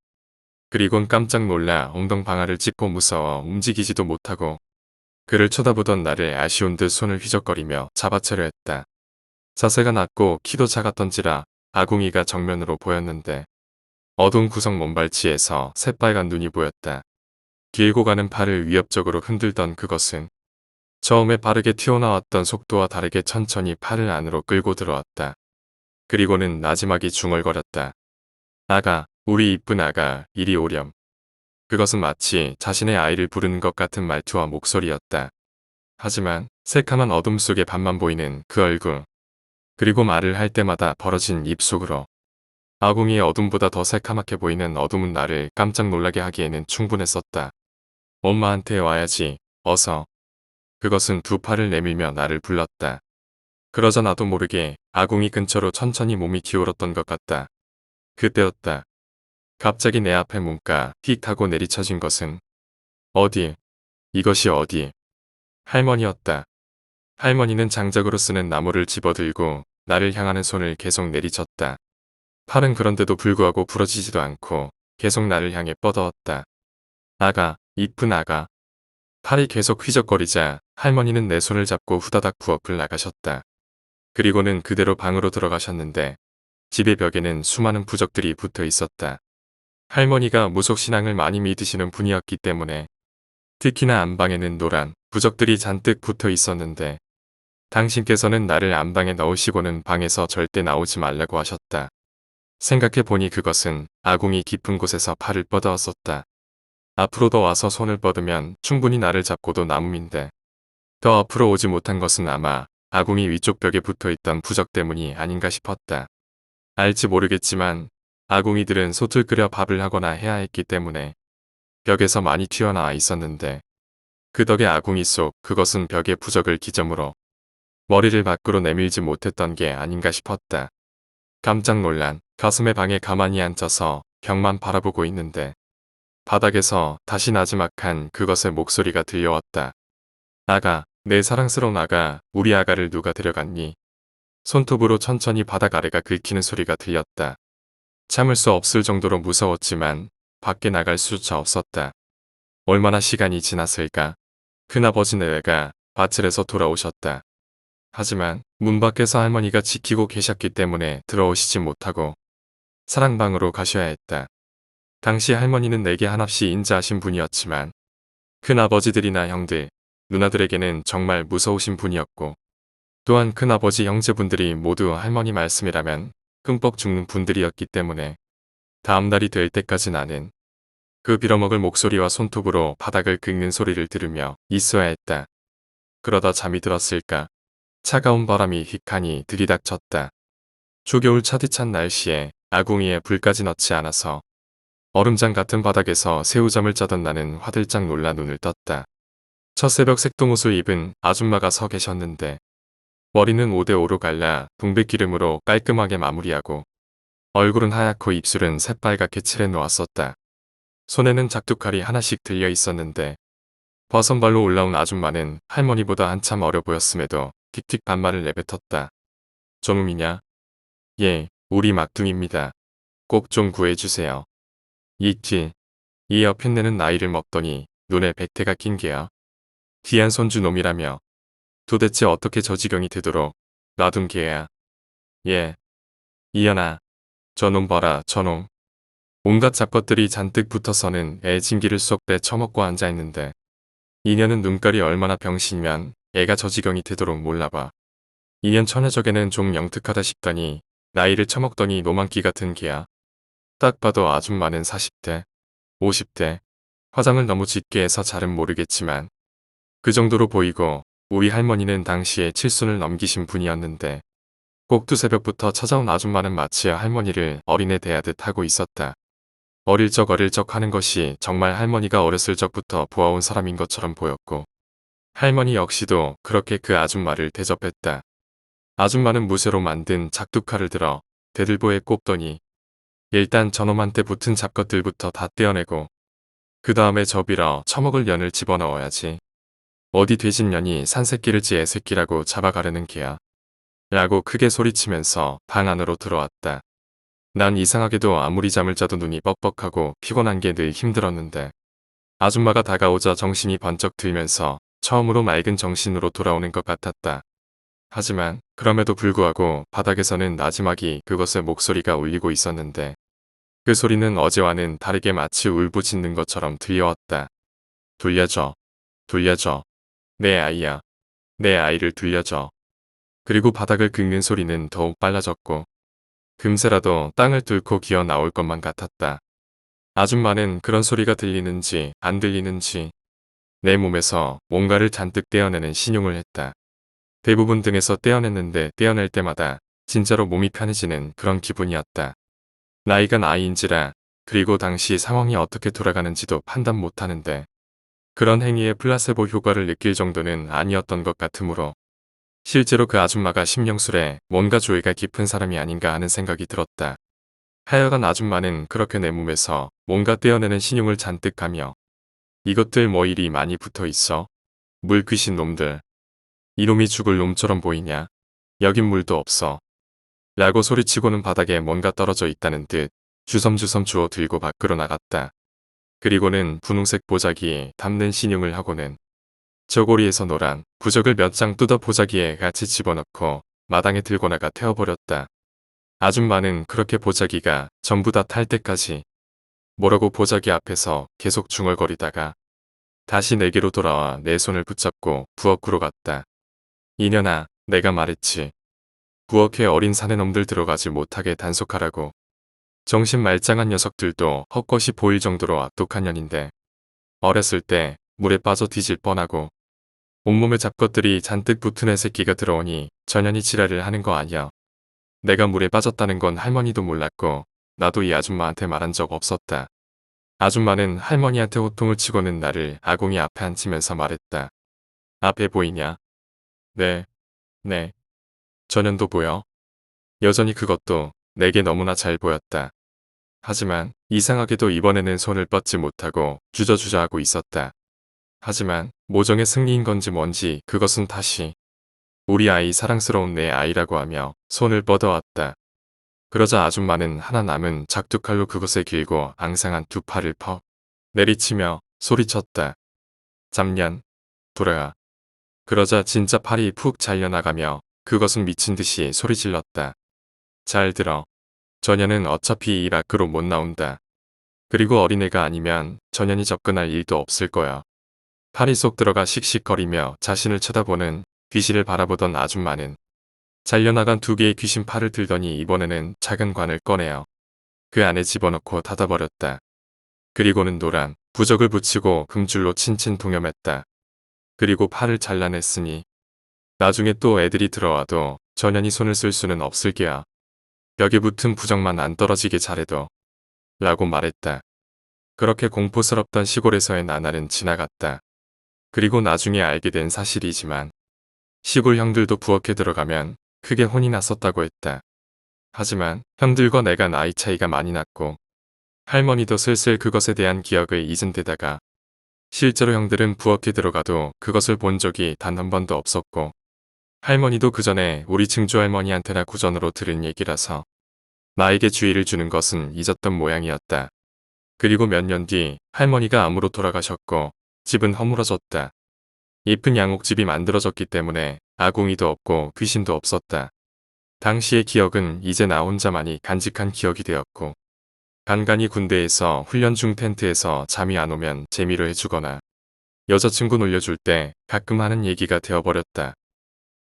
그리곤 깜짝 놀라 엉덩방아를 찢고 무서워 움직이지도 못하고 그를 쳐다보던 나를 아쉬운 듯 손을 휘적거리며 잡아채려 했다. 자세가 낮고 키도 작았던지라 아궁이가 정면으로 보였는데 어두운 구석 먼발치에서 새빨간 눈이 보였다. 길고 가는 팔을 위협적으로 흔들던 그것은 처음에 빠르게 튀어나왔던 속도와 다르게 천천히 팔을 안으로 끌고 들어왔다. 그리고는 나지막이 중얼거렸다. 아가, 우리 이쁜 아가, 이리 오렴. 그것은 마치 자신의 아이를 부르는 것 같은 말투와 목소리였다. 하지만 새카만 어둠 속에 반만 보이는 그 얼굴, 그리고 말을 할 때마다 벌어진 입 속으로 아궁이의 어둠보다 더 새카맣게 보이는 어둠은 나를 깜짝 놀라게 하기에는 충분했었다. 엄마한테 와야지, 어서. 그것은 두 팔을 내밀며 나를 불렀다. 그러자 나도 모르게 아궁이 근처로 천천히 몸이 기울었던 것 같다. 그때였다. 갑자기 내 앞에 문가 휙 하고 내리쳐진 것은 어디? 이것이 어디? 할머니였다. 할머니는 장작으로 쓰는 나무를 집어들고 나를 향하는 손을 계속 내리쳤다. 팔은 그런데도 불구하고 부러지지도 않고 계속 나를 향해 뻗어왔다. 아가, 이쁜 아가. 팔이 계속 휘적거리자 할머니는 내 손을 잡고 후다닥 부엌을 나가셨다. 그리고는 그대로 방으로 들어가셨는데 집의 벽에는 수많은 부적들이 붙어 있었다. 할머니가 무속신앙을 많이 믿으시는 분이었기 때문에 특히나 안방에는 노란 부적들이 잔뜩 붙어 있었는데 당신께서는 나를 안방에 넣으시고는 방에서 절대 나오지 말라고 하셨다. 생각해보니 그것은 아궁이 깊은 곳에서 팔을 뻗어왔었다. 앞으로 더 와서 손을 뻗으면 충분히 나를 잡고도 남음인데 더 앞으로 오지 못한 것은 아마 아궁이 위쪽 벽에 붙어있던 부적 때문이 아닌가 싶었다. 알지 모르겠지만 아궁이들은 솥을 끓여 밥을 하거나 해야 했기 때문에 벽에서 많이 튀어나와 있었는데 그 덕에 아궁이 속 그것은 벽에 부적을 기점으로 머리를 밖으로 내밀지 못했던 게 아닌가 싶었다. 깜짝 놀란 가슴의 방에 가만히 앉아서 벽만 바라보고 있는데 바닥에서 다시 나지막한 그것의 목소리가 들려왔다. 아가, 내 사랑스러운 아가, 우리 아가를 누가 데려갔니? 손톱으로 천천히 바닥 아래가 긁히는 소리가 들렸다. 참을 수 없을 정도로 무서웠지만 밖에 나갈 수조차 없었다. 얼마나 시간이 지났을까? 큰아버지 내외가 밭을에서 돌아오셨다. 하지만 문 밖에서 할머니가 지키고 계셨기 때문에 들어오시지 못하고 사랑방으로 가셔야 했다. 당시 할머니는 내게 한없이 인자하신 분이었지만 큰아버지들이나 형들, 누나들에게는 정말 무서우신 분이었고 또한 큰아버지 형제분들이 모두 할머니 말씀이라면 끔뻑 죽는 분들이었기 때문에 다음날이 될 때까지 나는 그 빌어먹을 목소리와 손톱으로 바닥을 긁는 소리를 들으며 있어야 했다. 그러다 잠이 들었을까? 차가운 바람이 휘하니 들이닥쳤다. 초겨울 차디찬 날씨에 아궁이에 불까지 넣지 않아서 얼음장 같은 바닥에서 새우잠을 자던 나는 화들짝 놀라 눈을 떴다. 첫 새벽 색동옷을 입은 아줌마가 서 계셨는데 머리는 5대5로 갈라 동백기름으로 깔끔하게 마무리하고 얼굴은 하얗고 입술은 새빨갛게 칠해 놓았었다. 손에는 작두칼이 하나씩 들려 있었는데 버선발로 올라온 아줌마는 할머니보다 한참 어려 보였음에도 틱틱 반말을 내뱉었다. 저놈이냐? 예, 우리 막둥입니다. 꼭 좀 구해주세요. 이티, 이 여편네는 나이를 먹더니 눈에 백태가 낀 게야. 귀한 손주 놈이라며. 도대체 어떻게 저 지경이 되도록 놔둔 게야. 예, 이연아, 저놈 봐라, 저놈. 온갖 잡것들이 잔뜩 붙어서는 애 진기를 쏙 빼 처먹고 앉아있는데 이년은 눈깔이 얼마나 병신이면 애가 저 지경이 되도록 몰라봐. 이년 처녀적에는 좀 영특하다 싶더니 나이를 처먹더니 노만끼 같은 게야. 딱 봐도 아줌마는 40대, 50대, 화장을 너무 짙게 해서 잘은 모르겠지만 그 정도로 보이고 우리 할머니는 당시에 칠순을 넘기신 분이었는데 꼭두 새벽부터 찾아온 아줌마는 마치 할머니를 어린애 대하듯 하고 있었다. 어릴 적 하는 것이 정말 할머니가 어렸을 적부터 보아온 사람인 것처럼 보였고 할머니 역시도 그렇게 그 아줌마를 대접했다. 아줌마는 무쇠로 만든 작두칼을 들어 대들보에 꼽더니 일단 저놈한테 붙은 잡것들부터 다 떼어내고 그 다음에 저비러 처먹을 년을 집어넣어야지. 어디 돼진 년이 산새끼를 지 애새끼라고 잡아가려는 게야. 라고 크게 소리치면서 방 안으로 들어왔다. 난 이상하게도 아무리 잠을 자도 눈이 뻑뻑하고 피곤한 게 늘 힘들었는데 아줌마가 다가오자 정신이 번쩍 들면서 처음으로 맑은 정신으로 돌아오는 것 같았다. 하지만 그럼에도 불구하고 바닥에서는 나지막이 그것의 목소리가 울리고 있었는데 그 소리는 어제와는 다르게 마치 울부짖는 것처럼 들려왔다. 돌려줘. 돌려줘. 내 아이야. 내 아이를 돌려줘. 그리고 바닥을 긁는 소리는 더욱 빨라졌고 금세라도 땅을 뚫고 기어 나올 것만 같았다. 아줌마는 그런 소리가 들리는지 안 들리는지 내 몸에서 뭔가를 잔뜩 떼어내는 신용을 했다. 대부분 등에서 떼어냈는데 떼어낼 때마다 진짜로 몸이 편해지는 그런 기분이었다. 나이가 나이인지라 그리고 당시 상황이 어떻게 돌아가는지도 판단 못하는데 그런 행위에 플라세보 효과를 느낄 정도는 아니었던 것 같으므로 실제로 그 아줌마가 심령술에 뭔가 조예가 깊은 사람이 아닌가 하는 생각이 들었다. 하여간 아줌마는 그렇게 내 몸에서 뭔가 떼어내는 신용을 잔뜩 하며 이것들 뭐 이리 많이 붙어 있어? 물 귀신 놈들. 이놈이 죽을 놈처럼 보이냐? 여긴 물도 없어. 라고 소리치고는 바닥에 뭔가 떨어져 있다는 듯 주섬주섬 주워 들고 밖으로 나갔다. 그리고는 분홍색 보자기에 담는 신용을 하고는 저고리에서 노란 부적을 몇 장 뜯어 보자기에 같이 집어넣고 마당에 들고 나가 태워버렸다. 아줌마는 그렇게 보자기가 전부 다 탈 때까지 뭐라고 보자기 앞에서 계속 중얼거리다가 다시 내게로 돌아와 내 손을 붙잡고 부엌으로 갔다. 이년아, 내가 말했지. 부엌에 어린 사내놈들 들어가지 못하게 단속하라고. 정신 말짱한 녀석들도 헛것이 보일 정도로 악독한 년인데 어렸을 때 물에 빠져 뒤질 뻔하고 온몸에 잡것들이 잔뜩 붙은 애새끼가 들어오니 전연히 지랄을 하는 거 아니야. 내가 물에 빠졌다는 건 할머니도 몰랐고 나도 이 아줌마한테 말한 적 없었다. 아줌마는 할머니한테 호통을 치고는 나를 아궁이 앞에 앉히면서 말했다. 앞에 보이냐? 네. 네. 전현도 보여. 여전히 그것도 내게 너무나 잘 보였다. 하지만 이상하게도 이번에는 손을 뻗지 못하고 주저주저하고 있었다. 하지만 모정의 승리인 건지 뭔지 그것은 다시 우리 아이 사랑스러운 내 아이라고 하며 손을 뻗어왔다. 그러자 아줌마는 하나 남은 작두칼로 그것의 길고 앙상한 두 팔을 퍽 내리치며 소리쳤다. 잡년, 돌아가. 그러자 진짜 팔이 푹 잘려나가며 그것은 미친 듯이 소리질렀다. 잘 들어. 전현은 어차피 이 밖으로 못 나온다. 그리고 어린애가 아니면 전현이 접근할 일도 없을 거야. 팔이 쏙 들어가 씩씩거리며 자신을 쳐다보는 귀신을 바라보던 아줌마는 잘려나간 두 개의 귀신 팔을 들더니 이번에는 작은 관을 꺼내어 그 안에 집어넣고 닫아버렸다. 그리고는 노란 부적을 붙이고 금줄로 친친 동여맸다. 그리고 팔을 잘라냈으니 나중에 또 애들이 들어와도 전현이 손을 쓸 수는 없을 게야. 벽에 붙은 부적만 안 떨어지게 잘해도 라고 말했다. 그렇게 공포스럽던 시골에서의 나날은 지나갔다. 그리고 나중에 알게 된 사실이지만 시골 형들도 부엌에 들어가면 크게 혼이 났었다고 했다. 하지만 형들과 내가 나이 차이가 많이 났고 할머니도 슬슬 그것에 대한 기억을 잊은 데다가 실제로 형들은 부엌에 들어가도 그것을 본 적이 단 한 번도 없었고 할머니도 그 전에 우리 증조할머니한테나 구전으로 들은 얘기라서 나에게 주의를 주는 것은 잊었던 모양이었다. 그리고 몇 년 뒤 할머니가 암으로 돌아가셨고 집은 허물어졌다. 예쁜 양옥집이 만들어졌기 때문에 아궁이도 없고 귀신도 없었다. 당시의 기억은 이제 나 혼자만이 간직한 기억이 되었고 간간히 군대에서 훈련 중 텐트에서 잠이 안 오면 재미로 해주거나 여자친구 놀려줄 때 가끔 하는 얘기가 되어버렸다.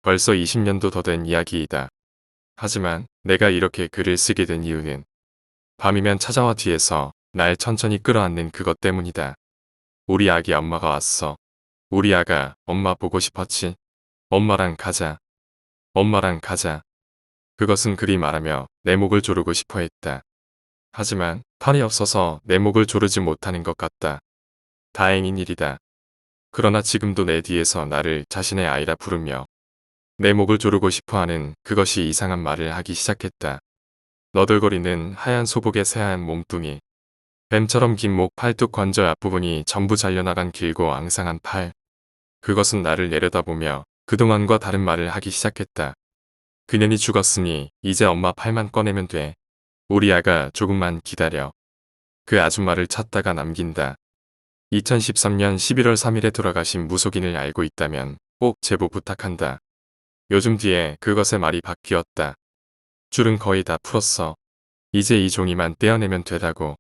벌써 20년도 더 된 이야기이다. 하지만 내가 이렇게 글을 쓰게 된 이유는 밤이면 찾아와 뒤에서 날 천천히 끌어안는 그것 때문이다. 우리 아기 엄마가 왔어. 우리 아가 엄마 보고 싶었지. 엄마랑 가자. 엄마랑 가자. 그것은 그리 말하며 내 목을 조르고 싶어 했다. 하지만 팔이 없어서 내 목을 조르지 못하는 것 같다. 다행인 일이다. 그러나 지금도 내 뒤에서 나를 자신의 아이라 부르며 내 목을 조르고 싶어하는 그것이 이상한 말을 하기 시작했다. 너덜거리는 하얀 소복의 새하얀 몸뚱이. 뱀처럼 긴 목 팔뚝 관절 앞부분이 전부 잘려나간 길고 앙상한 팔. 그것은 나를 내려다보며 그동안과 다른 말을 하기 시작했다. 그년이 죽었으니 이제 엄마 팔만 꺼내면 돼. 우리 아가 조금만 기다려. 그 아줌마를 찾다가 남긴다. 2013년 11월 3일에 돌아가신 무속인을 알고 있다면 꼭 제보 부탁한다. 요즘 뒤에 그것의 말이 바뀌었다. 줄은 거의 다 풀었어. 이제 이 종이만 떼어내면 되다고.